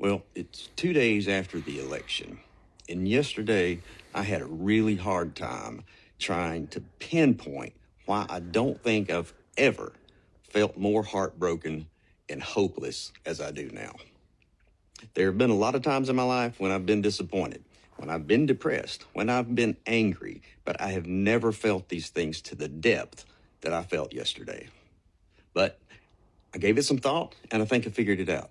Well, it's 2 days after the election. And yesterday, I had a really hard time trying to pinpoint why I don't think I've ever felt more heartbroken and hopeless as I do now. There have been a lot of times in my life when I've been disappointed, when I've been depressed, when I've been angry, but I have never felt these things to the depth that I felt yesterday. But I gave it some thought, and I think I figured it out.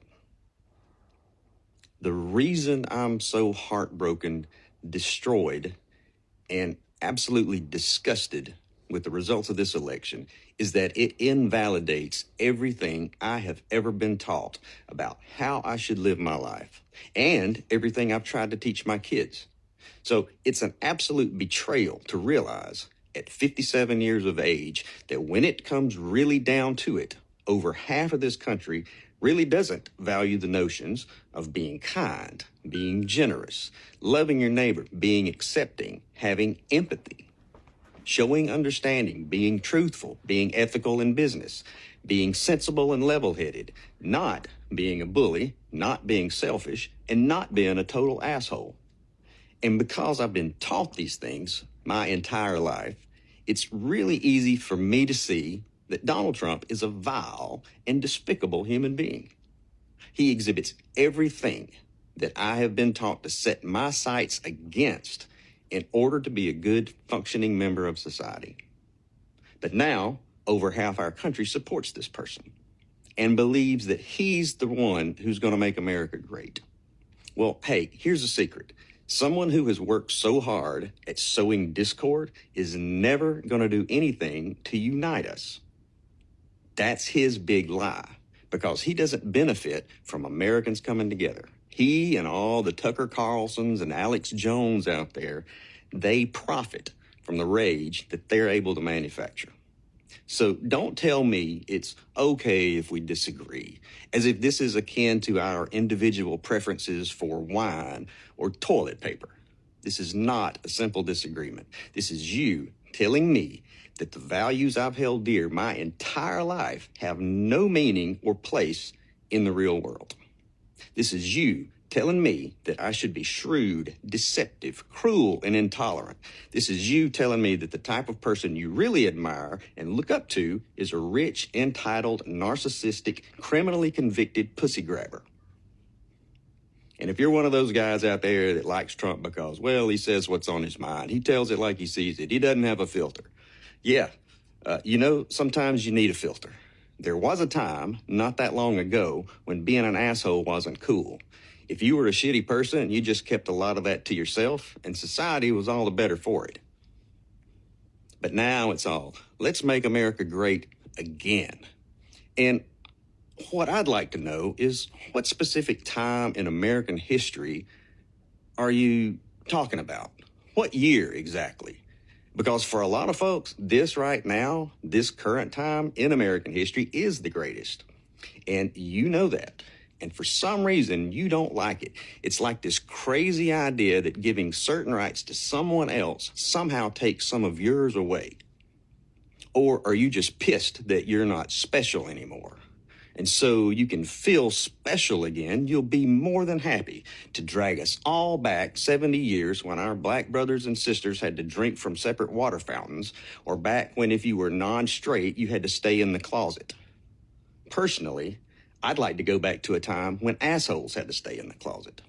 The reason I'm so heartbroken, destroyed, and absolutely disgusted with the results of this election is that it invalidates everything I have ever been taught about how I should live my life and everything I've tried to teach my kids. So it's an absolute betrayal to realize at 57 years of age that when it comes really down to it, over half of this country really doesn't value the notions of being kind, being generous, loving your neighbor, being accepting, having empathy, showing understanding, being truthful, being ethical in business, being sensible and level-headed, not being a bully, not being selfish, and not being a total asshole. And because I've been taught these things my entire life, it's really easy for me to see that Donald Trump is a vile and despicable human being. He exhibits everything that I have been taught to set my sights against in order to be a good, functioning member of society. But now, over half our country supports this person and believes that he's the one who's going to make America great. Well, hey, here's a secret. Someone who has worked so hard at sowing discord is never going to do anything to unite us. That's his big lie, because he doesn't benefit from Americans coming together. He and all the Tucker Carlsons and Alex Jones out there, they profit from the rage that they're able to manufacture. So don't tell me it's okay if we disagree, as if this is akin to our individual preferences for wine or toilet paper. This is not a simple disagreement. This is you telling me that the values I've held dear my entire life have no meaning or place in the real world. This is you telling me that I should be shrewd, deceptive, cruel, and intolerant. This is you telling me that the type of person you really admire and look up to is a rich, entitled, narcissistic, criminally convicted pussy grabber. And if you're one of those guys out there that likes Trump because, well, he says what's on his mind, he tells it like he sees it, he doesn't have a filter. Yeah, sometimes you need a filter. There was a time, not that long ago, when being an asshole wasn't cool. If you were a shitty person, you just kept a lot of that to yourself, and society was all the better for it. But now it's all, let's make America great again. And what I'd like to know is, what specific time in American history are you talking about? What year exactly? Because for a lot of folks, this right now, this current time in American history is the greatest. And you know that. And for some reason, you don't like it. It's like this crazy idea that giving certain rights to someone else somehow takes some of yours away. Or are you just pissed that you're not special anymore? And so you can feel special again, you'll be more than happy to drag us all back 70 years when our black brothers and sisters had to drink from separate water fountains, or back when if you were non-straight, you had to stay in the closet. Personally, I'd like to go back to a time when assholes had to stay in the closet.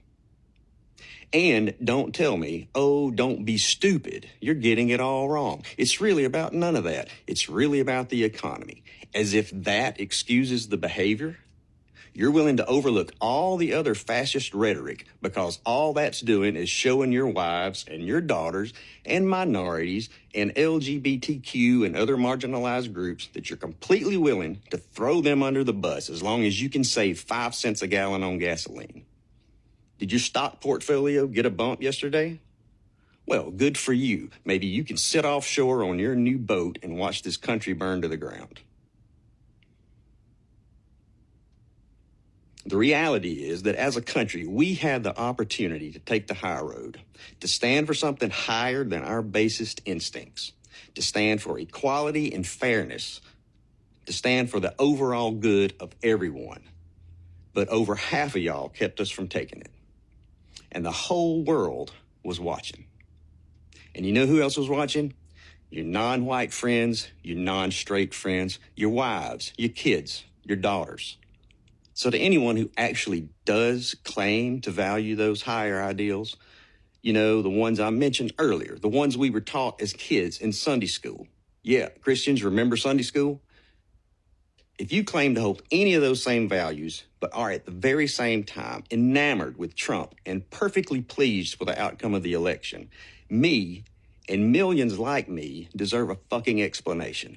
And don't tell me, oh, don't be stupid. You're getting it all wrong. It's really about none of that. It's really about the economy. As if that excuses the behavior. You're willing to overlook all the other fascist rhetoric because all that's doing is showing your wives and your daughters and minorities and LGBTQ and other marginalized groups that you're completely willing to throw them under the bus as long as you can save 5 cents a gallon on gasoline. Did your stock portfolio get a bump yesterday? Well, good for you. Maybe you can sit offshore on your new boat and watch this country burn to the ground. The reality is that as a country, we have the opportunity to take the high road, to stand for something higher than our basest instincts, to stand for equality and fairness, to stand for the overall good of everyone. but over half of y'all kept us from taking it. And the whole world was watching. And you know who else was watching? Your non-white friends, your non-straight friends, your wives, your kids, your daughters. So to anyone who actually does claim to value those higher ideals, you know, the ones I mentioned earlier, the ones we were taught as kids in Sunday school. Yeah, Christians, remember Sunday school? If you claim to hold any of those same values, but are at the very same time enamored with Trump and perfectly pleased with the outcome of the election, me and millions like me deserve a fucking explanation.